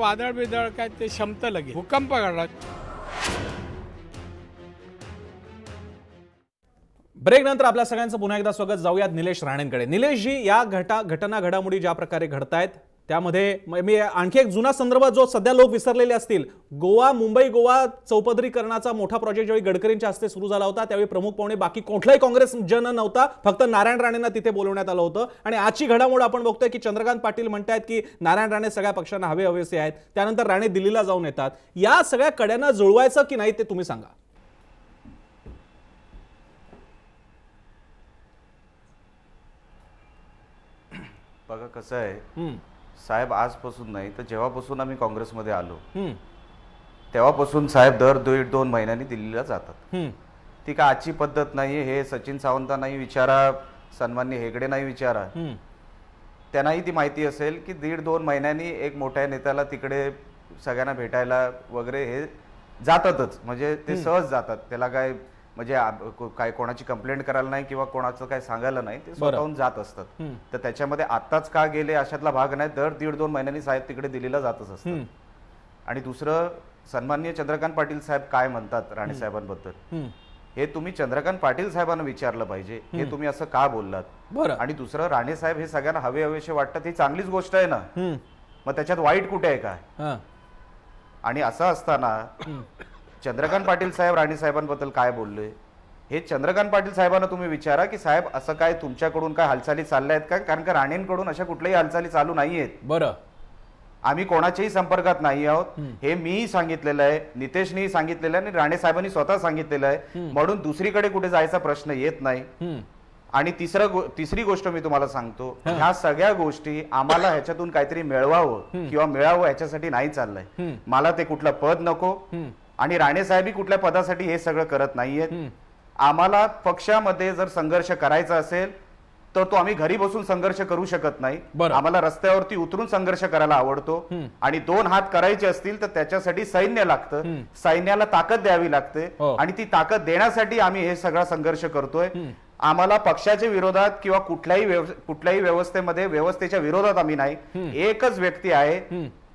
वादळ बिदळ काय ते शमतं लगेच, भूकंप घडला. ब्रेक नंतर आपल्या सगळ्यांचं पुन्हा एकदा स्वागत. जाऊयात निलेश राणेंकडे. निलेशजी, या घटना घडामोडी ज्या प्रकारे घडतायत त्यामध्ये मी आणखी एक जुना संदर्भ जो सध्या लोक विसरलेले असतील, मुंबई गोवा चौपदरीकरणाचा मोठा प्रोजेक्ट ज्यावेळी गडकरींच्या हस्ते सुरू झाला होता त्यावेळी प्रमुख पाहुणे बाकी कोणताही काँग्रेस जन नव्हता, फक्त नारायण राणेंना तिथे बोलवण्यात आलं होतं. आणि आजची घडामोड आपण बघतोय की चंद्रकांत पाटील म्हणतायत की नारायण राणे सगळ्या पक्षांना हवेसे आहेत. त्यानंतर राणे दिल्लीला जाऊन येतात. या सगळ्या कड्यांना जुळवायचं की नाही ते तुम्ही सांगा. बघा कसं आहे साहेब, आजपासून नाही तर जेव्हापासून आम्ही काँग्रेसमध्ये आलो तेव्हापासून साहेब दर 1.5-2 महिन्यांनी दिल्लीला जातात. ती का आजची पद्धत नाही. हे सचिन सावंतांनाही विचारा, सन्माननीय हेगडे नाही विचारा, त्यांनाही ती माहिती असेल की 1.5-2 महिन्यांनी एक मोठ्या नेत्याला तिकडे सगळ्यांना भेटायला वगैरे हे जातातच. म्हणजे ते सहज जातात. त्याला काय म्हणजे काय कोणाची कंप्लेंट करायला नाही किंवा कोणाचं काय सांगायला नाही, ते स्वतःहून जात असतात. तर त्याच्यामध्ये आत्ताच का गेले अशातला भाग नाही. दर 1.5-2 महिन्यांनी साहेब तिकडे दिल्लीला जातच असतात. आणि दुसरं, सन्माननीय चंद्रकांत पाटील साहेब काय म्हणतात राणे साहेबांबद्दल हे तुम्ही चंद्रकांत पाटील साहेबांना विचारलं पाहिजे. हे तुम्ही असं का बोललात. आणि दुसरं, राणे साहेब हे सगळ्यांना हवेसे वाटतात, ही चांगलीच गोष्ट आहे ना. मग त्याच्यात वाईट कुठे आहे काय. आणि असं असताना चंद्रकांत पाटील साहेब राणे साहेबांबद्दल काय बोलले हे चंद्रकांत पाटील साहेबांना तुम्ही विचारा की साहेब असं काय तुमच्याकडून काय हालचाली चालल्या आहेत का. कारण का राणेंकडून अशा कुठल्याही हालचाली चालू नाही आहेत. बरं, आम्ही कोणाच्याही संपर्कात नाही आहोत. हे मीही सांगितलेलं आहे, नितेशनीही सांगितलेलं आहे आणि राणे साहेबांनी स्वतः सांगितलेलं आहे. म्हणून दुसरीकडे कुठे जायचा प्रश्न येत नाही. आणि तिसरी गोष्ट मी तुम्हाला सांगतो, ह्या सगळ्या गोष्टी आम्हाला ह्याच्यातून काहीतरी मिळवावं किंवा मिळावं ह्याच्यासाठी नाही चाललंय. मला ते कुठलं पद नको आणि राणे साहेबही कुठल्या पदासाठी हे सगळं करत नाहीयेत. आम्हाला पक्षामध्ये जर संघर्ष करायचा असेल तर तो आम्ही घरी बसून संघर्ष करू शकत नाही. आम्हाला रस्त्यावरती उतरून संघर्ष करायला आवडतो. आणि 2 हात करायचे असतील तर त्याच्यासाठी सैन्य लागतं. सैन्याला ताकद द्यावी लागते आणि ती ताकद देण्यासाठी आम्ही हे सगळा संघर्ष करतोय. आम्हाला पक्षाच्या विरोधात किंवा कुठल्याही व्यवस्थेमध्ये व्यवस्थेच्या विरोधात आम्ही नाही. एकच व्यक्ती आहे,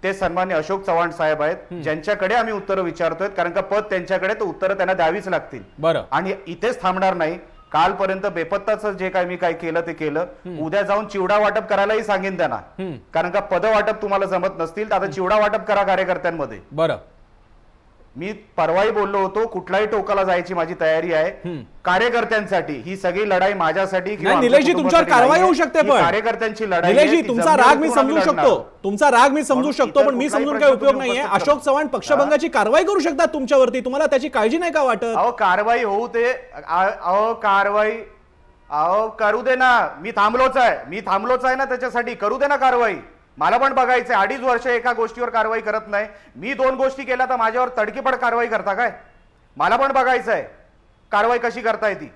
ते सन्मान्य अशोक चव्हाण साहेब आहेत, ज्यांच्याकडे आम्ही उत्तरं विचारतोय. कारण का पद त्यांच्याकडे, तर उत्तरं त्यांना द्यावीच लागतील. आणि इथेच थांबणार नाही. कालपर्यंत बेपत्ताचं जे काय मी काय केलं ते केलं. उद्या जाऊन चिवडा वाटप करायलाही सांगेन त्यांना. कारण का पद वाटप तुम्हाला जमत नसतील तर आता चिवडा वाटप करा कार्यकर्त्यांमध्ये. बरं, मी परवाही बोललो होतो, कुठल्याही टोकाला जायची माझी तयारी आहे कार्यकर्त्यांसाठी. ही सगळी लढाई माझ्यासाठी. निलेशजी तुमच्यावर कारवाई होऊ शकते, पण कार्यकर्त्यांची लढाई. निलेशजी तुमचा राग मी समजू शकतो, पण मी समजून काय उपयोग नाहीये. अशोक चव्हाण पक्षभंगाची कारवाई करू शकतात तुमच्यावरती, तुम्हाला त्याची काळजी नाही का वाटत. अहो कारवाई होऊ ते, करू दे ना. मी थांबलोच आहे ना, त्याच्यासाठी करू दे ना कारवाई. मला पण बघायचंय. 2.5 वर्ष एका गोष्टीवर कारवाई करत नाही. मी 2 गोष्टी केल्या तर माझ्यावर तडकीपड कारवाई करता काय. मला पण बघायचंय कारवाई कशी करता येते.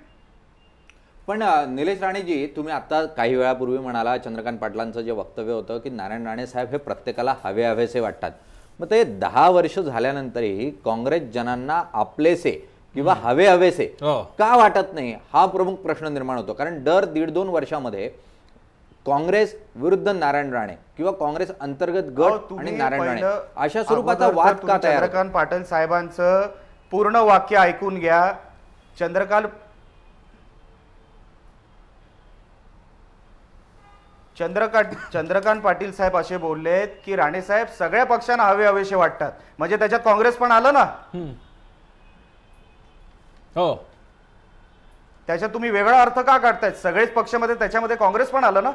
पण निलेश राणेजी, तुम्ही आता काही वेळापूर्वी म्हणाला चंद्रकांत पाटलांचं जे वक्तव्य होतं की नारायण राणे साहेब हे प्रत्येकाला हवेसे वाटतात. मग ते 10 वर्ष झाल्यानंतरही काँग्रेस जनांना आपलेसे किंवा हवेसे का वाटत नाही, हा प्रमुख प्रश्न निर्माण होतो. कारण दर 1.5-2 वर्षामध्ये काँग्रेस विरुद्ध नारायण राणे किंवा काँग्रेस अंतर्गत गट आणि नारायण राणे अशा स्वरूपाचा वाद का तयार. चंद्रकांत पाटील साहेबांचं पूर्ण वाक्य ऐकून घ्या. चंद्रकांत पाटील साहेब असे बोललेत की राणे साहेब सगळ्या पक्षांना हवेसे वाटतात. म्हणजे त्याच्यात काँग्रेस पण आलं ना. हो, त्याच्यात तुम्ही वेगळा अर्थ का काढतायत. सगळेच पक्षामध्ये त्याच्यामध्ये काँग्रेस पण आलं ना.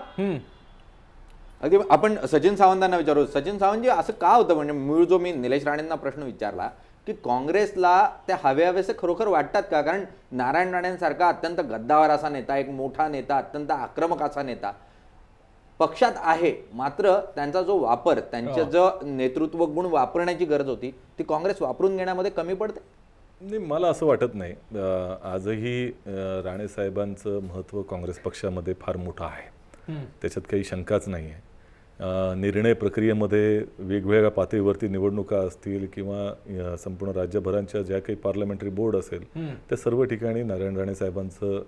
अगदी आपण सचिन सावंतांना विचारू. सचिन सावंतजी, असं का होतं. म्हणजे मूळ जो मी निलेश राणेंना प्रश्न विचारला की काँग्रेसला ते हवेसे खरोखर वाटतात का. कारण नारायण राणेंसारखा अत्यंत गद्दावर असा नेता, एक मोठा नेता, अत्यंत आक्रमक असा नेता पक्षात आहे, मात्र त्यांचा जो वापर, त्यांचे जो नेतृत्व गुण वापरण्याची गरज होती ती काँग्रेस वापरून घेण्यामध्ये कमी पडते. नाही, मला असं वाटत नाही. आजही राणेसाहेबांचं महत्त्व काँग्रेस पक्षामध्ये फार मोठं आहे, त्याच्यात काही शंकाच नाही आहे. निर्णय प्रक्रियेमध्ये वेगवेगळ्या पातळीवरती निवडणुका असतील किंवा संपूर्ण राज्यभरांच्या ज्या काही पार्लमेंटरी बोर्ड असेल त्या सर्व ठिकाणी नारायण राणे साहेबांचं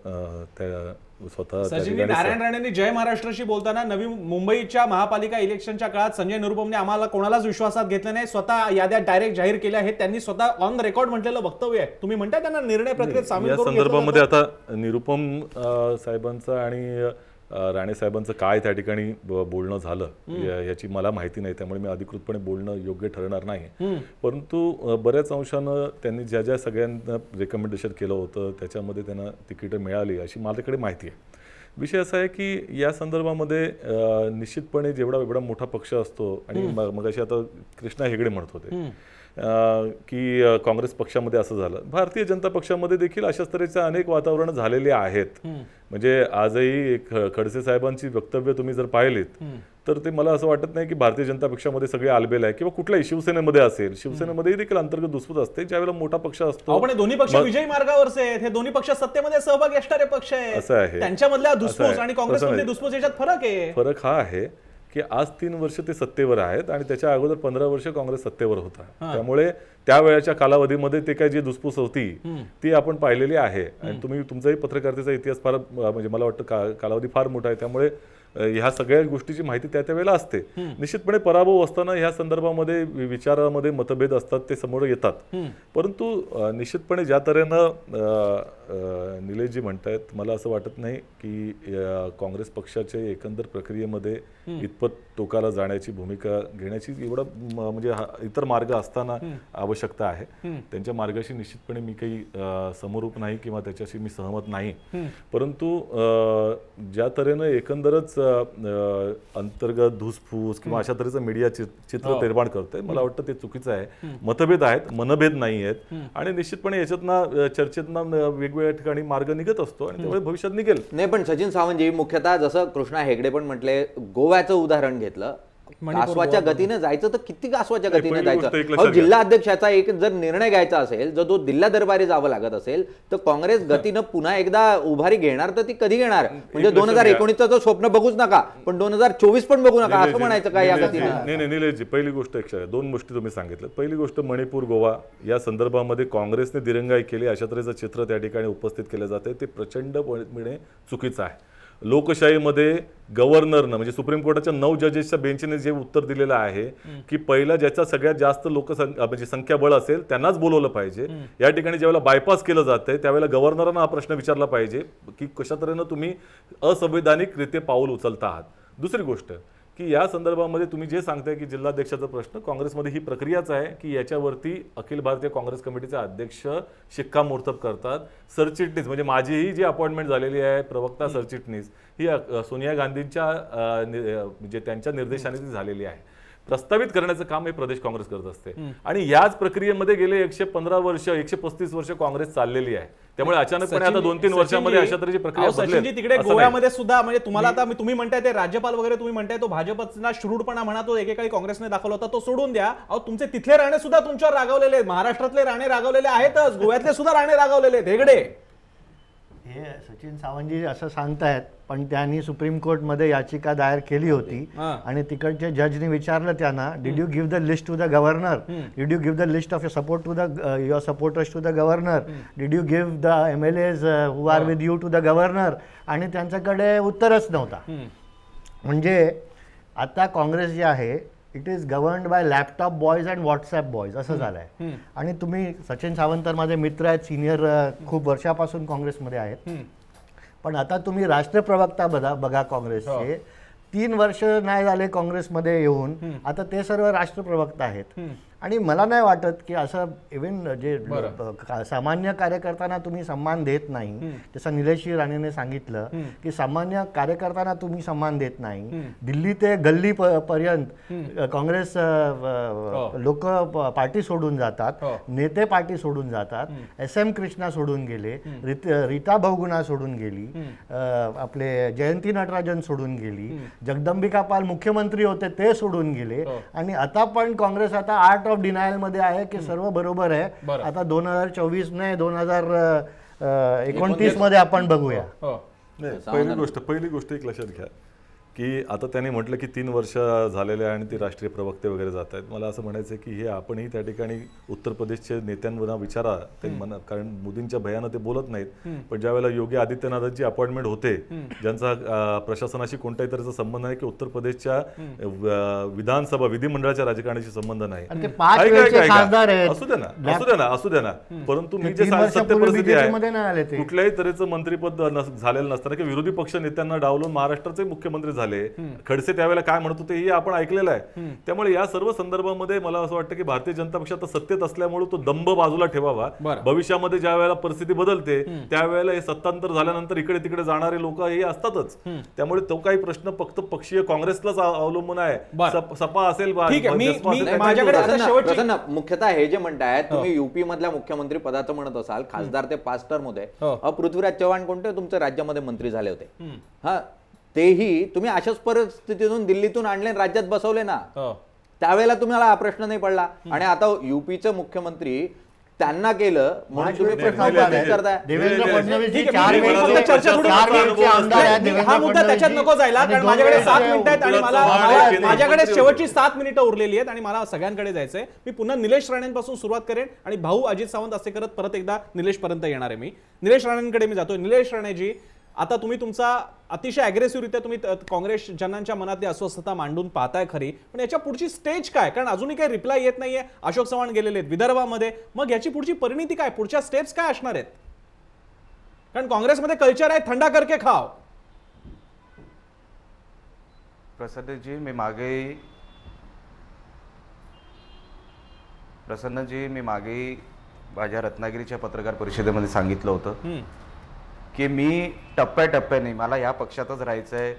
त्या स्वतः त्या सचिनजी, ठिकाणी नारायण राणेंनी जय महाराष्ट्रशी बोलताना नवी मुंबईच्या महापालिका इलेक्शनच्या काळात संजय निरुपमने आम्हाला कोणालाच विश्वासात घेतलं नाही, स्वतः याद्या डायरेक्ट जाहीर केल्या आहेत, त्यांनी स्वतः ऑन द रेकॉर्ड म्हटलेलं वक्तव्य आहे. तुम्ही म्हणताय त्यांना निर्णय प्रक्रियेत सामील या करून घेतलं संदर्भामध्ये जातं? आता निरुपम साहेबांचं आणि राणे साहेबांचं काय त्या ठिकाणी बोलणं झालं याची मला माहिती नाही, त्यामुळे मी अधिकृतपणे बोलणं योग्य ठरणार नाही. परंतु बऱ्याच अंशानं त्यांनी ज्या ज्या सगळ्यांना रेकमेंडेशन केलं होतं त्याच्यामध्ये त्यांना तिकीटं मिळाली अशी माझ्याकडे माहिती आहे. विषय असा आहे की या संदर्भामध्ये निश्चितपणे जेवढा मोठा पक्ष असतो आणि मगाशी आता कृष्णा हेगडे म्हणत होते की काँग्रेस पक्षामध्ये असं झालं, भारतीय जनता पक्षामध्ये देखील अशाच तऱ्हेचे अनेक वातावरण झालेले आहेत. म्हणजे आजही खडसे साहेबांची वक्तव्य तुम्ही जर पाहिलीत तर ते मला असं वाटत नाही की भारतीय जनता पक्षामध्ये सगळे आलबेल आहे किंवा कुठल्याही शिवसेनेमध्ये असेल, शिवसेनेमध्ये देखील अंतर्गत दुसपूस असते ज्यावेळेला मोठा पक्ष असतो. पण दोन्ही पक्ष विजयी मार्गावरचे आहेत, हे दोन्ही पक्ष सत्तेमध्ये सहभागी असणारे पक्ष आहेत, असं आहे. त्यांच्यामधल्या दुसपूस आणि काँग्रेसमधली दुसपूस याच्यात फरक आहे. फरक हा आहे की आज 3 वर्ष ते सत्तेवर आहेत आणि त्याच्या अगोदर 15 वर्ष काँग्रेस सत्तेवर होता, त्यामुळे त्या वेळेच्या कालावधीमध्ये ते काय जी दुसपूस होती ती आपण पाहिलेली आहे. आणि तुम्ही तुमचाही पत्रकारितेचा इतिहास फार म्हणजे मला वाटतं कालावधी फार मोठा आहे, त्यामुळे ह्या सगळ्या गोष्टीची माहिती त्या वेळेला असते. निश्चितपणे पराभव असताना ह्या संदर्भामध्ये विचारामध्ये मतभेद असतात, ते समोर येतात. परंतु निश्चितपणे ज्या तऱ्हेनं निलेशजी म्हणतायत, मला असं वाटत नाही की काँग्रेस पक्षाच्या एकंदर प्रक्रियेमध्ये इतपत टोकाला जाण्याची भूमिका घेण्याची एवढा म्हणजे इतर मार्ग असताना आवश्यकता आहे. त्यांच्या मार्गाशी निश्चितपणे मी काही समरूप नाही किंवा त्याच्याशी मी सहमत नाही. परंतु ज्या तऱ्हेनं एकंदरच अंतर्गत धुसफूस किंवा अशा तऱ्हेचं मीडिया चित्र निर्माण करतंय, मला वाटतं ते चुकीचं आहे. मतभेद आहेत, मनभेद नाही आहेत आणि निश्चितपणे याच्यातनं चर्चेतनं वेगवेगळ्या ठिकाणी मार्ग निघत असतो आणि त्यामुळे भविष्यात निघेल. नाही, पण सचिन सावंतजी, मुख्यतः जसं कृष्णा हेगडे पण म्हटले, गोव्याचं उदाहरण घेतलं, कासवाच्या गतीने जायचं तर किती कासवाच्या गतीने जायचं. जिल्हा अध्यक्षाचा एक जर निर्णय घ्यायचा असेल, जर तो जिल्हा दरबारी जावं लागत असेल तर काँग्रेस गतीनं पुन्हा एकदा उभारी घेणार तर ती कधी घेणार? म्हणजे 2019चं स्वप्न बघूच नका, पण 2024 पण बघू नका असं म्हणायचं का या गतीने? नाही निलेशजी, पहिली गोष्ट 2 गोष्टी तुम्ही सांगितलं. पहिली गोष्ट, मणिपूर गोवा या संदर्भामध्ये काँग्रेसने दिरंगाई केली अशा तऱ्हेचं चित्र त्या ठिकाणी उपस्थित केलं जाते, ते प्रचंडपणे चुकीचं आहे. लोकशाहीमध्ये गव्हर्नरनं म्हणजे सुप्रीम कोर्टाच्या 9 जजेसच्या बेंचने जे उत्तर दिलेलं आहे की पहिला ज्याचा सगळ्यात जास्त म्हणजे संख्याबळ असेल त्यांनाच बोलवलं पाहिजे. या ठिकाणी ज्यावेळेला बायपास केलं जातंय त्यावेळेला गव्हर्नरांना हा प्रश्न विचारला पाहिजे की कशा तऱ्हेनं तुम्ही असंवैधानिकरित्या पाऊल उचलता आहात. दुसरी गोष्ट की या संदर्भामध्ये तुम्ही जे सांगताय की जिल्हाध्यक्षाचा प्रश्न, काँग्रेसमध्ये ही प्रक्रियाच आहे की याच्यावरती अखिल भारतीय काँग्रेस कमिटीचे अध्यक्ष शिक्कामोर्तब करतात. सरचिटणीस म्हणजे माझीही जी अपॉइंटमेंट झालेली आहे प्रवक्ता सरचिटणीस ही सोनिया गांधींच्या म्हणजे त्यांच्या निर्देशाने ती झालेली आहे. प्रस्तावित करण्याचं काम हे प्रदेश काँग्रेस करत असते आणि याच प्रक्रियेमध्ये गेले 115 वर्ष 135 वर्ष काँग्रेस चाललेली आहे. त्यामुळे अचानकपणे आता 2-3 वर्षांमध्ये अशा तऱ्हेची प्रक्रिया बदलेल. तिकडे गोव्यामध्ये सुद्धा म्हणजे तुम्हाला आता तुम्ही म्हणताय ते राज्यपाल वगैरे तुम्ही म्हणताय तो भाजपचा शूरपणा म्हणा तो एकेकाळी काँग्रेसने दाखवला होता, तो सोडून द्या. अहो तुमचे तिथले राणे सुद्धा तुमच्यावर रागावलेले आहेत, महाराष्ट्रातले राणे रागावलेले आहेतच, गोव्यातले सुद्धा राणे रागावलेले आहेत. हेगडे हे सचिन सावंतजी असं सांगतायत, पण त्यांनी सुप्रीम कोर्टमध्ये याचिका दायर केली होती आणि तिकडचे जजने विचारलं त्यांना, did you give the list to the governor, did you give the list of your supporters to the governor, did you give the MLAs who are with you to the governor, आणि त्यांच्याकडे उत्तरच नव्हता. म्हणजे आता काँग्रेस जे आहे it is governed by laptop boys and WhatsApp boys असं झालंय. आणि तुम्ही सचिन सावंत तर माझे मित्र आहेत, सिनियर खूप वर्षापासून काँग्रेसमध्ये आहेत, पण आता तुम्ही राष्ट्रप्रवक्ता बघा काँग्रेसचे 3 वर्ष नाही झाले काँग्रेसमध्ये येऊन, आता ते सर्व राष्ट्रप्रवक्ता आहेत. आणि मला नाही वाटत की असं इव्हन जे सामान्य कार्यकर्त्यांना तुम्ही सन्मान देत नाही, जसं निलेश राणेने सांगितलं की सामान्य कार्यकर्त्यांना तुम्ही सन्मान देत नाही. दिल्ली ते गल्ली पर्यंत काँग्रेस लोक पार्टी सोडून जातात, नेते पार्टी सोडून जातात. SM कृष्णा सोडून गेले, रीता बहुगुणा सोडून गेली, आपले जयंती नटराजन सोडून गेली, जगदंबिका पाल मुख्यमंत्री होते ते सोडून गेले. आणि आता पण काँग्रेस आता आर्ट ऑफ डिनायल मध्ये आहे की सर्व बरोबर आहे. आता 2024 नाही 2029 मध्ये आपण बघूया. पहिली गोष्ट एक लक्षात घ्या की आता त्यांनी म्हटलं की 3 वर्ष झालेले आहे आणि ते राष्ट्रीय प्रवक्ते वगैरे जात आहेत. मला असं म्हणायचं आहे की हे आपणही त्या ठिकाणी उत्तर प्रदेशचे नेत्यांना विचारा, ते कारण मोदींच्या भयानं ते बोलत नाहीत, पण ज्या वेळेला योगी आदित्यनाथांची अपॉइंटमेंट होते, ज्यांचा प्रशासनाशी कोणत्याही तऱ्हेचा संबंध नाही, की उत्तर प्रदेशच्या विधानसभा विधिमंडळाच्या राजकारणाशी संबंध नाही. आणि ते 5 वेळचे खासदार आहेत. असू द्या ना, परंतु मी ते जे 3 सत्य वर्षापूर्वी परिस्थिती BJP मध्ये नाही आले आहे, ते. कुठल्याही तऱ्हेचं मंत्रीपद झालेलं नसताना की विरोधी पक्ष नेत्यांना डावलून महाराष्ट्राचे मुख्यमंत्री झाले. खडसे त्यावेळेला काय म्हणत होते हे आपण ऐकलेलं आहे. त्यामुळे या सर्व संदर्भामध्ये मला असं वाटतं की भारतीय जनता पक्ष आता सत्तेत असल्यामुळे तो दंभ बाजूला ठेवावा. भविष्यामध्ये ज्या वेळेला परिस्थिती बदलते त्यावेळेला हे सत्तांतर झाल्यानंतर इकडे तिकडे जाणारे लोक हे असतातच. त्यामुळे तो काही प्रश्न फक्त पक्षीय काँग्रेसलाच अवलंबून आहे. सपा असेल, प्रसन्न, मुख्यतः हे जे म्हणतायत तुम्ही युपी मधल्या मुख्यमंत्री पदाचं म्हणत असाल, खासदार ते 5 टर्म होते. पृथ्वीराज चव्हाण कोणते तुमच्या राज्यामध्ये मंत्री झाले होते, हा तेही तुम्ही अशाच परिस्थितीतून दिल्लीतून आणले, राज्यात बसवले ना, त्यावेळेला तुम्हाला हा प्रश्न नाही पडला. आणि आता युपीचे मुख्यमंत्री त्यांना केलं म्हणून तुम्ही करताय. देवेंद्र फडणवीस हा मुद्दा त्याच्यात नको जायला, कारण माझ्याकडे 7 मिनिटं आहेत आणि माझ्याकडे शेवटची 7 मिनिटं उरलेली आहेत आणि मला सगळ्यांकडे जायचंय. मी पुन्हा निलेश राणेंपासून सुरुवात करेन आणि भाऊ अजित सावंत असे करत परत एकदा निलेश पर्यंत येणार आहे. मी निलेश राणेंकडे मी जातोय. निलेश राणेजी, आता तुम्ही तुमचा अतिशय अग्रेसिव्हरित्या तुम्ही काँग्रेस जनांच्या मनातली अस्वस्थता मांडून पाहताय खरी, पण याच्या पुढची स्टेज काय? कारण अजूनही काही रिप्लाय येत नाहीये. अशोक चव्हाण गेलेले आहेत विदर्भामध्ये, मग याची पुढची परिणिती काय, पुढच्या स्टेप्स काय असणार आहेत? कारण काँग्रेसमध्ये कल्चर आहे थंडा करके खाव. प्रसन्नजी, मी मागे माझ्या रत्नागिरीच्या पत्रकार परिषदेमध्ये सांगितलं होतं की मी टप्प्याटप्प्याने, मला या पक्षातच राहायचंय,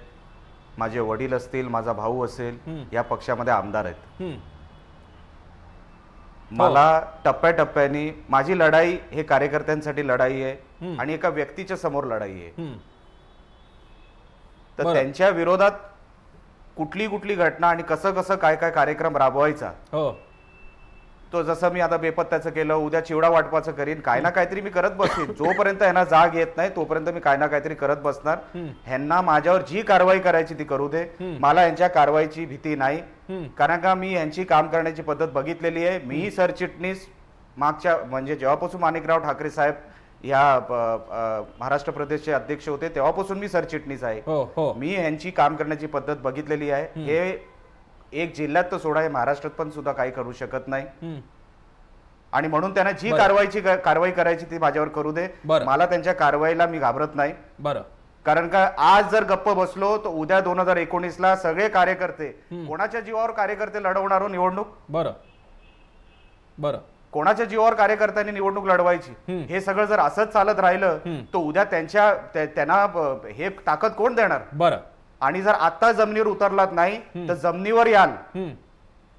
माझे वडील असतील, माझा भाऊ असेल, या पक्षामध्ये आमदार आहेत. मला टप्प्याटप्प्याने माझी लढाई हे कार्यकर्त्यांसाठी लढाई आहे आणि एका व्यक्तीच्या समोर लढाई आहे. तर त्यांच्या विरोधात कुठली घटना आणि कसं काय कार्यक्रम राबवायचा, तो जसं मी आता बेपत्त्याचं केलं, उद्या चिवडा वाटपाचं करीन, काय ना काहीतरी मी करत बसेन. जोपर्यंत ह्यांना जाग येत नाही तोपर्यंत मी काय ना काहीतरी करत बसणार. ह्यांना माझ्यावर जी कारवाई करायची ती करू दे, मला यांच्या कारवाईची भीती नाही. कारण का मी यांची काम करण्याची पद्धत बघितलेली आहे. मीही सरचिटणीस मागच्या, म्हणजे जेव्हापासून माणिकराव ठाकरे साहेब या महाराष्ट्र प्रदेशचे अध्यक्ष होते तेव्हापासून मी सरचिटणीस आहे. मी यांची काम करण्याची पद्धत बघितलेली आहे. हे एक जिल्ह्यात तर सोडा, हे महाराष्ट्रात पण सुद्धा काही करू शकत नाही. आणि म्हणून त्यांना जी कारवाई करायची ती माझ्यावर करू दे. मला त्यांच्या कारवाईला मी घाबरत नाही. कारण का आज जर गप्प बसलो तर उद्या 2019ला सगळे कार्यकर्ते, कोणाच्या जीवावर कार्यकर्ते लढवणार निवडणूक, कोणाच्या जीवावर कार्यकर्त्यांनी निवडणूक लढवायची, हे सगळं जर असंच चालत राहिलं तर उद्या त्यांना हे ताकद कोण देणार? आणि जर आता जमिनीवर उतरलात नाही तर जमिनीवर याल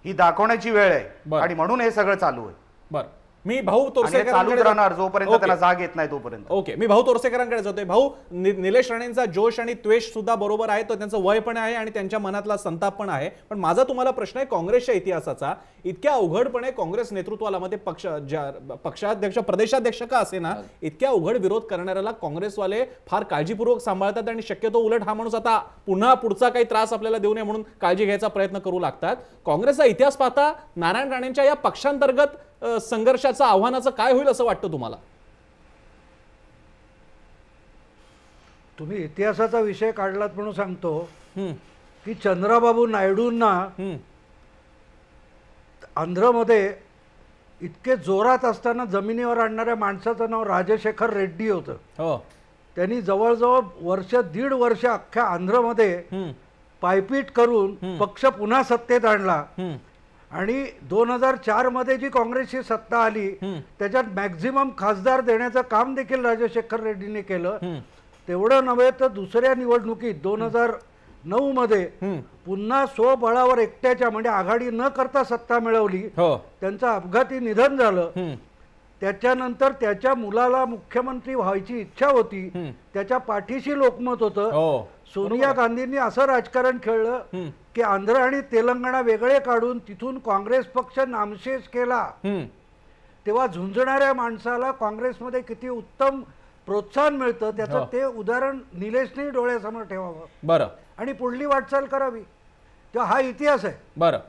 ही दाखवण्याची वेळ आहे. आणि म्हणून हे सगळं चालू आहे. मी भाऊ तोरसेकरांकडे राहणार जोपर्यंत त्याला जाग येत नाही तोपर्यंत. ओके, मी भाऊ तोरसेकरांकडे जातोय. भाऊ, निलेश राणेंचा जोश आणि द्वेष सुद्धा बरोबर आहे, तो त्यांचं वय पण आहे आणि त्यांच्या मनातला संताप पण आहे. पण माझा तुम्हाला प्रश्न आहे काँग्रेसच्या इतिहासाचा. इतक्या अवघडपणे काँग्रेस नेतृत्वाला मध्ये पक्षाध्यक्ष प्रदेशाध्यक्ष का असे ना, इतक्या अवघड विरोध करणाऱ्याला काँग्रेसवाले फार काळजीपूर्वक सांभाळतात आणि शक्यतो उलट हा माणूस आता पुढचा काही त्रास आपल्याला देऊ नये म्हणून काळजी घ्यायचा प्रयत्न करू लागतात. काँग्रेसचा इतिहास पाहता नारायण राणेंच्या या पक्षांतर्गत संघर्षाचं, आव्हानाचं काय होईल असं वाटतं तुम्हाला? तुम्ही इतिहासाचा विषय काढलात म्हणून सांगतो की चंद्राबाबू नायडूंना आंध्रमध्ये इतके जोरात असताना जमिनीवर आणणाऱ्या माणसाचं नाव राजशेखर रेड्डी होतं. त्यांनी जवळजवळ 1.5 वर्ष अख्ख्या आंध्रमध्ये पायपीट करून पक्ष पुन्हा सत्तेत आणला. आणि 2004 मध्ये जी काँग्रेसची सत्ता आली त्याच्यात मॅक्झिमम खासदार देण्याचं काम देखील राजशेखर रेड्डीने केलं. तेवढं नव्हे तर दुसऱ्या निवडणुकीत 2009 मध्ये पुन्हा स्वबळावर एकट्याच्या, म्हणजे आघाडी न करता सत्ता मिळवली. त्यांचं अपघाती निधन झालं. त्याच्यानंतर त्याच्या मुलाला मुख्यमंत्री व्हायची इच्छा होती, त्याच्या पाठीशी लोकमत होतं. सोनिया गांधींनी असं राजकारण खेळलं की आंध्र आणि तेलंगणा वेगळे काढून तिथून काँग्रेस पक्ष नामशेष केला. तेव्हा झुंजणाऱ्या माणसाला काँग्रेसमध्ये किती उत्तम प्रोत्साहन मिळतं त्याचं ते उदाहरण निलेशने डोळ्यासमोर ठेवावं बरं आणि पुढली वाटचाल करावी. तेव्हा हा इतिहास आहे. बरं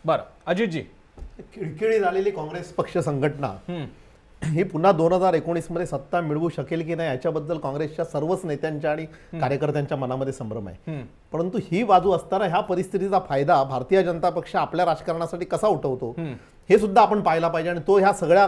बरं अजितजी. खिळखिळी झालेली काँग्रेस पक्ष संघटना ही पुन्हा 2019 मध्ये सत्ता मिळवू शकेल की नाही याच्याबद्दल काँग्रेसच्या सर्वच नेत्यांच्या आणि कार्यकर्त्यांच्या मनामध्ये संभ्रम आहे. परंतु ही बाजू असताना ह्या परिस्थितीचा फायदा भारतीय जनता पक्ष आपल्या राजकारणासाठी कसा उठवतो हे सुद्धा आपण पाहायला पाहिजे. आणि तो ह्या सगळ्या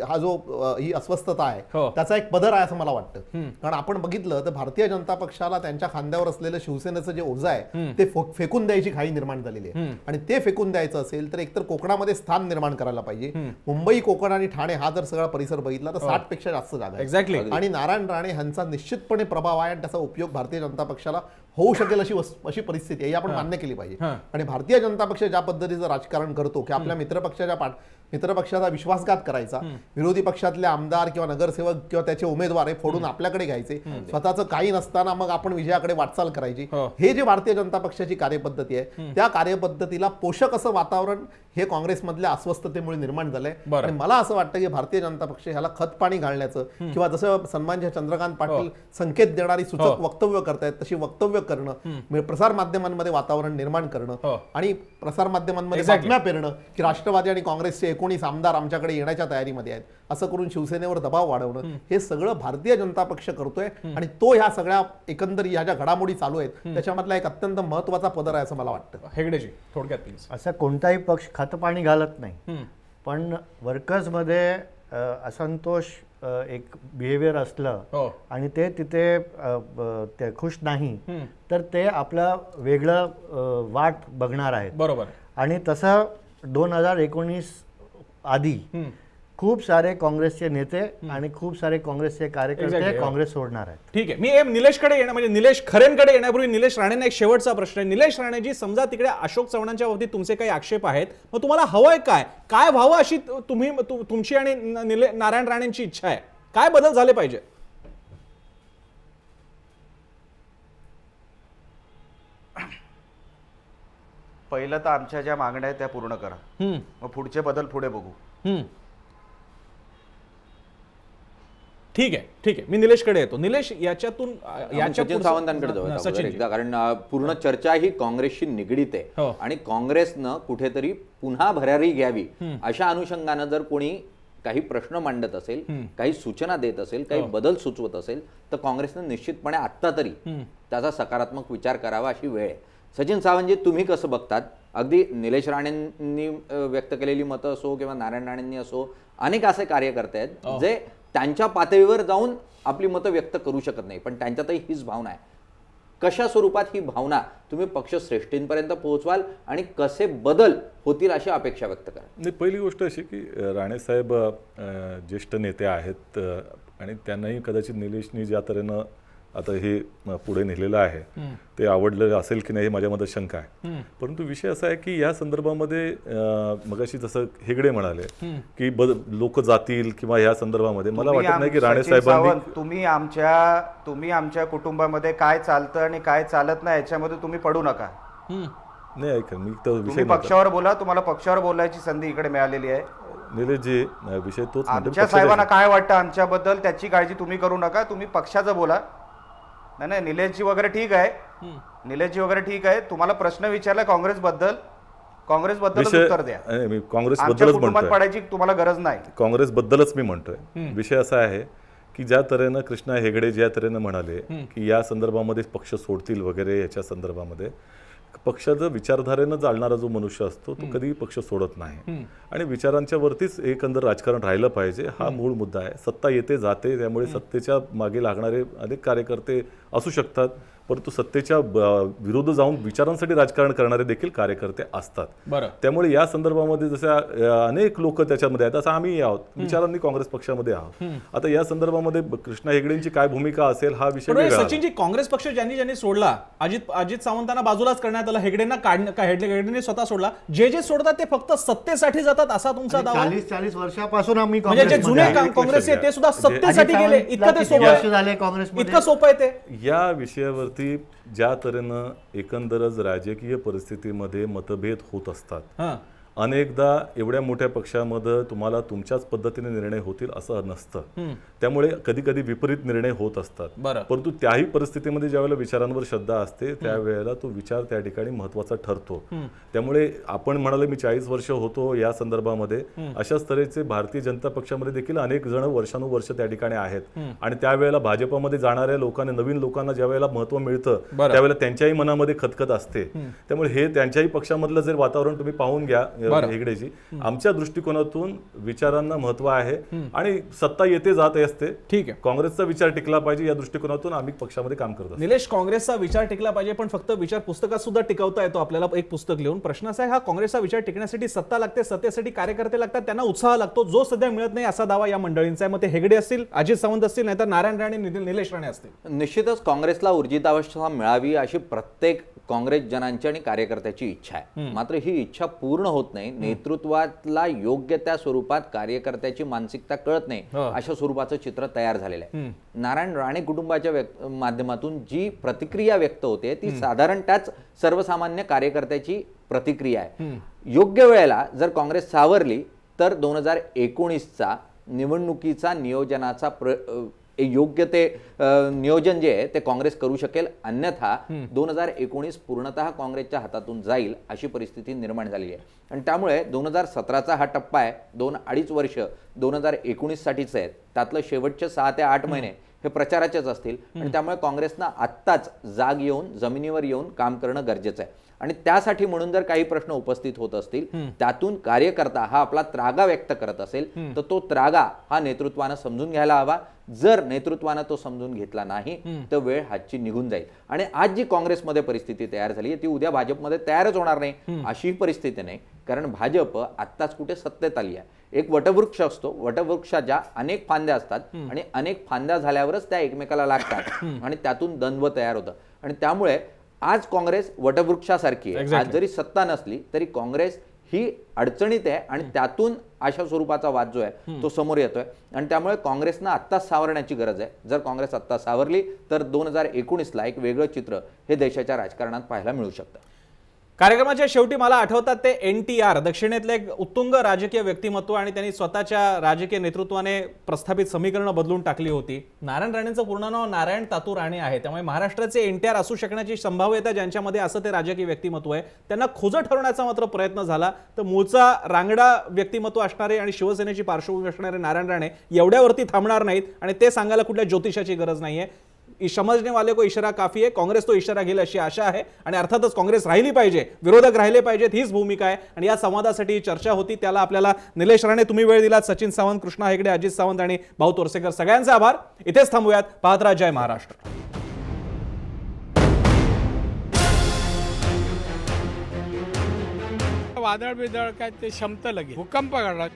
हा जो ही अस्वस्थता आहे त्याचा एक पदर आहे असं मला वाटतं. कारण आपण बघितलं तर भारतीय जनता पक्षाला त्यांच्या खांद्यावर असलेलं शिवसेनेचं जे ओझं आहे ते फेकून द्यायची घाई निर्माण झालेली आहे. आणि ते फेकून द्यायचं असेल तर एकतर कोकणामध्ये स्थान निर्माण करायला पाहिजे. मुंबई, कोकण आणि ठाणे हा जर सगळा परिसर बघितला तर 60 पेक्षा जास्त जागा आहे. एक्झॅक्टली. आणि नारायण राणे यांचा निश्चितपणे प्रभाव आहे आणि त्याचा उपयोग भारतीय जनता पक्षाला होऊ शकेल अशी परिस्थिती आहे ही आपण मान्य केली पाहिजे. आणि भारतीय जनता पक्ष ज्या पद्धतीचं राजकारण करतो की आपल्या मित्रपक्षाचा विश्वासघात करायचा, विरोधी पक्षातले आमदार किंवा नगरसेवक किंवा त्याचे उमेदवार हे फोडून आपल्याकडे घ्यायचे, स्वतःचं काही नसताना मग आपण विजयाकडे वाटचाल करायची, हे जे भारतीय जनता पक्षाची कार्यपद्धती आहे त्या कार्यपद्धतीला पोषक असं वातावरण हे काँग्रेसमधल्या अस्वस्थतेमुळे निर्माण झालंय. आणि मला असं वाटतं की भारतीय जनता पक्ष ह्याला खतपाणी घालण्याचं किंवा जसं सन्मानच्या चंद्रकांत पाटील संकेत देणारी सूचक वक्तव्य करतायत तशी वक्तव्य करणं, प्रसार माध्यमांमध्ये वातावरण निर्माण करणं आणि प्रसार माध्यमांमध्ये बातम्या पेरणं की राष्ट्रवादी आणि काँग्रेसचे 19 आमदार आमच्याकडे येण्याच्या तयारीमध्ये आहेत असं करून शिवसेनेवर दबाव वाढवणं हे सगळं भारतीय जनता पक्ष करतोय. आणि तो ह्या सगळ्या एकंदर ह्या ज्या घडामोडी चालू आहेत त्याच्यामधला एक अत्यंत महत्वाचा पदर आहे असं मला वाटतं. हेगडेजी थोडक्यात प्लीज. असं कोणताही पक्ष खतपाणी घालत नाही, पण वर्कर्समध्ये असंतोष एक बिहेवियर असलं आणि ते तिथे ते खुश नाही तर ते आपलं वेगळं वाट बघणार आहेत. बरोबर. आणि तसं 2019 आधी खूप सारे काँग्रेसचे नेते आणि खूप सारे काँग्रेसचे कार्यकर्ते काँग्रेस सोडणार आहेत. ठीक आहे. मी निलेशकडे येणार म्हणजे निलेश खरेंकडे येण्यापूर्वी निलेश राणेंना एक शेवटचा प्रश्न आहे. निलेश राणेजी, समजा तिकडे अशोक चव्हाणांच्या बाबतीत तुमचे काही आक्षेप आहेत, मग तुम्हाला हवंय काय व्हावं अशी तुमची आणि नारायण राणेंची इच्छा आहे? काय बदल झाले पाहिजे? पहिलं तर आमच्या ज्या मागण्या आहेत त्या पूर्ण करा, मग पुढचे बदल पुढे बघू. ठीक आहे. मी निलेशकडे येतो. निलेश, याच्यातून सचिन सावंतांकडे जाऊ एकदा, कारण पूर्ण चर्चा ही काँग्रेसशी निगडीत आहे आणि काँग्रेसनं कुठेतरी पुन्हा भरारी घ्यावी अशा अनुषंगानं जर कोणी काही प्रश्न मांडत असेल, काही सूचना देत असेल, काही बदल सुचवत असेल तर काँग्रेसनं निश्चितपणे आत्ता तरी त्याचा सकारात्मक विचार करावा अशी वेळ आहे. सचिन सावंतजी, तुम्ही कसं बघतात? अगदी निलेश राणेंनी व्यक्त केलेली मतं असो किंवा नारायण राणेंनी असो, अनेक असे कार्यकर्ते आहेत जे त्यांच्या पातळीवर जाऊन आपली मतं व्यक्त करू शकत नाही, पण त्यांच्यातही हीच भावना आहे. कशा स्वरूपात ही भावना तुम्ही पक्षश्रेष्ठींपर्यंत पोहोचवाल आणि कसे बदल होतील अशी अपेक्षा व्यक्त करा? नाही, पहिली गोष्ट अशी की राणेसाहेब ज्येष्ठ नेते आहेत आणि त्यांनाही कदाचित निलेशनी ज्या तऱ्हेनं आता हे पुढे नेलेलं आहे ते आवडलं असेल की नाही हे माझ्या मनात शंका आहे. परंतु विषय असा आहे की या संदर्भामध्ये मगाशी जसं हेगडे म्हणाले की लोक जातील किंवा या संदर्भामध्ये मला वाटत नाही की राणे साहेबांनी तुम्ही आमच्या कुटुंबामध्ये काय चालतं आणि काय चालत नाही याच्यामध्ये तुम्ही पडू नका. नाही, ऐका, मी तो विषय पक्षावर बोला, तुम्हाला पक्षावर बोलायची संधी इकडे मिळालेली आहे. निलेशजी, विषय तोच आमच्या साहेबांना काय वाटतं आमच्याबद्दल त्याची काळजी तुम्ही करू नका, तुम्ही पक्षाचं बोला. नाही, निलेशजी वगैरे ठीक आहे, तुम्हाला प्रश्न विचारला काँग्रेसबद्दल उत्तर द्या. काँग्रेसबद्दलच म्हणतोय, पडायची तुम्हाला गरज नाही. काँग्रेसबद्दलच मी म्हणतोय. विषय असा आहे की ज्या तऱ्हेनं कृष्णा हेगडे ज्या तऱ्हेनं म्हणाले की या संदर्भामध्ये पक्ष सोडतील वगैरे, याच्या संदर्भामध्ये पक्षाचं विचारधारेनं चालणारा जो मनुष्य असतो तो कधी पक्ष सोडत नाही आणि विचारांच्या वरतीच एकंदर राजकारण राहिलं पाहिजे हा मूळ मुद्दा आहे. सत्ता येते जाते, त्यामुळे सत्तेच्या मागे लागणारे अनेक कार्यकर्ते असू शकतात, परंतु सत्तेच्या विरुद्ध जाऊन विचारांसाठी राजकारण करणारे देखील कार्यकर्ते असतात. त्यामुळे या संदर्भामध्ये जसं अनेक लोक त्याच्यामध्ये आहेत, असं आम्ही आहोत, विचारांनी काँग्रेस पक्षामध्ये आहोत. आता या संदर्भामध्ये कृष्णा हेगडेंची काय भूमिका असेल हा विषय वेगळा. सचिनजी, काँग्रेस पक्ष ज्यांनी सोडला, अजित सावंतांना बाजूलाच करण्यात आलं, हेगडेंनी स्वतः सोडला. जे सोडतात ते फक्त सत्तेसाठी जातात असा तुमचा दावा? 40 वर्षापासून आम्ही म्हणजे जुने काँग्रेस ते सुद्धा सत्तेसाठी गेले, इतकं सोपं आहे ते. या विषयावर ज्या तऱ्हेनं एकंदरच राजकीय परिस्थितीमध्ये मतभेद होत असतात अनेकदा एवढ्या मोठ्या पक्षामध्ये तुम्हाला तुमच्याच पद्धतीने निर्णय होतील असं नसतं. त्यामुळे कधी कधी विपरीत निर्णय होत असतात. परंतु त्याही परिस्थितीमध्ये ज्यावेळेला विचारांवर श्रद्धा असते त्यावेळेला तो विचार त्या ठिकाणी महत्वाचा ठरतो. त्यामुळे आपण म्हणाले मी 40 वर्ष होतो या संदर्भामध्ये, अशाच तऱ्हेचे भारतीय जनता पक्षामध्ये देखील अनेक जण वर्षानुवर्ष त्या ठिकाणी आहेत. आणि त्यावेळेला भाजपमध्ये जाणाऱ्या लोकांना, नवीन लोकांना ज्या वेळेला महत्व मिळतं त्यावेळेला त्यांच्याही मनामध्ये खतखत असते. त्यामुळे हे त्यांच्याही पक्षामधलं जर वातावरण तुम्ही पाहून घ्या हेगडेजी, आमच्या दृष्टिकोनातून विचारांना महत्व आहे आणि सत्ता येते जात असते. ठीक आहे, काँग्रेसचा विचार टिकला पाहिजे या दृष्टिकोनातून आम्ही पक्षामध्ये काम करतो. निलेश, काँग्रेसचा विचार टिकला पाहिजे पण फक्त विचार पुस्तकात सुद्धा टिकवता येतो आपल्याला एक पुस्तक लिहून. प्रश्न असा आहे, हा काँग्रेसचा विचार टिकण्यासाठी सत्ता लागते, सत्तेसाठी कार्यकर्ते लागतात, त्यांना उत्साह लागतो जो सध्या मिळत नाही असा दावा या मंडळींचा आहे. मग ते हेगडे असतील, अजित सावंत असतील, नाहीतर नारायण राणे, निलेश राणे असतील. निश्चितच काँग्रेसला ऊर्जितावस्था मिळावी अशी प्रत्येक काँग्रेस जनांची आणि कार्यकर्त्याची इच्छा आहे. मात्र ही इच्छा पूर्ण होत नाही. नेतृत्वाला योग्य त्या स्वरूपात कार्यकर्त्याची मानसिकता कळत नाही अशा स्वरूपाचं चित्र तयार झालेलं आहे. नारायण राणे कुटुंबाच्या माध्यमातून जी प्रतिक्रिया व्यक्त होते ती साधारण त्याच सर्वसामान्य कार्यकर्त्याची प्रतिक्रिया आहे. योग्य वेळेला जर काँग्रेस सावरली तर 2019चा निवडणुकीचा नियोजनाचा योग्य ते नियोजन जे आहे ते काँग्रेस करू शकेल. अन्यथा 2019 पूर्णतः काँग्रेसच्या हातातून जाईल अशी परिस्थिती निर्माण झालेली आहे. आणि त्यामुळे 2017चा हा टप्पा आहे, 2-2.5 वर्ष 2019 साठीच आहेत. त्यातलं शेवटचे 6 ते 8 महिने हे प्रचाराचेच असतील. आणि त्यामुळे काँग्रेसनं आत्ताच जाग येऊन जमिनीवर येऊन काम करणं गरजेचं आहे. आणि त्यासाठी म्हणून जर काही प्रश्न उपस्थित होत असतील, त्यातून कार्यकर्ता हा आपला त्रागा व्यक्त करत असेल तर तो त्रागा हा नेतृत्वानं समजून घ्यायला हवा. जर नेतृत्वानं तो समजून घेतला नाही तर वेळ हातची निघून जाईल. आणि आज जी काँग्रेसमध्ये परिस्थिती तयार झाली आहे ती उद्या भाजपमध्ये तयारच होणार नाही अशी परिस्थिती नाही. कारण भाजप आत्ताच कुठे सत्तेत आली आहे. एक वटवृक्ष असतो, वटवृक्षाच्या अनेक फांद्या असतात आणि अनेक फांद्या झाल्यावरच त्या एकमेकाला लागतात आणि त्यातून द्वंद्व तयार होतं. आणि त्यामुळे आज काँग्रेस वटवृक्षासारखी आहे. आज जरी सत्ता नसली तरी काँग्रेस ही अडचणीत आहे आणि त्यातून अशा स्वरूपाचा वाद जो आहे तो समोर येतोय. आणि त्यामुळे काँग्रेसनं आत्ताच सावरण्याची गरज आहे. जर काँग्रेस आत्ता सावरली तर 2019ला एक वेगळं चित्र हे देशाच्या राजकारणात पाहायला मिळू शकतं. कार्यक्रमाच्या शेवटी मला आठवतात ते NTR, दक्षिणेतले एक उत्तुंग राजकीय व्यक्तिमत्व, आणि त्यांनी स्वतःच्या राजकीय नेतृत्वाने प्रस्थापित समीकरणं बदलून टाकली होती. नारायण राणेंचं पूर्ण नाव नारायण तातू राणे आहे. त्यामुळे महाराष्ट्राचे NTR असू शकण्याची संभाव्यता ज्यांच्यामध्ये असं ते राजकीय व्यक्तिमत्व आहे त्यांना खोजं ठरवण्याचा मात्र प्रयत्न झाला. तर मूळचा रांगडा व्यक्तिमत्व असणारे आणि शिवसेनेची पार्श्वभूमी असणारे नारायण राणे एवढ्यावरती थांबणार नाहीत आणि ते सांगायला कुठल्या ज्योतिषाची गरज नाहीये. समझने वाले को इशारा काफी आहे. काँग्रेस तो इशारा घेईल अशी आशा आहे आणि अर्थातच काँग्रेस राहिली पाहिजे, विरोधक राहिले पाहिजेत हीच भूमिका आहे. आणि या संवादासाठी चर्चा होती त्याला आपल्याला निलेश राणे तुम्ही वेळ दिलात, सचिन सावंत, कृष्णा हेगडे, अजित सावंत आणि भाऊ तोरसेकर सगळ्यांचे आभार. इथेच थांबूयात. पाहत राहा जय महाराष्ट्र. वादळ बिदळ काय ते शमतं लगेच, भूकंप घडला.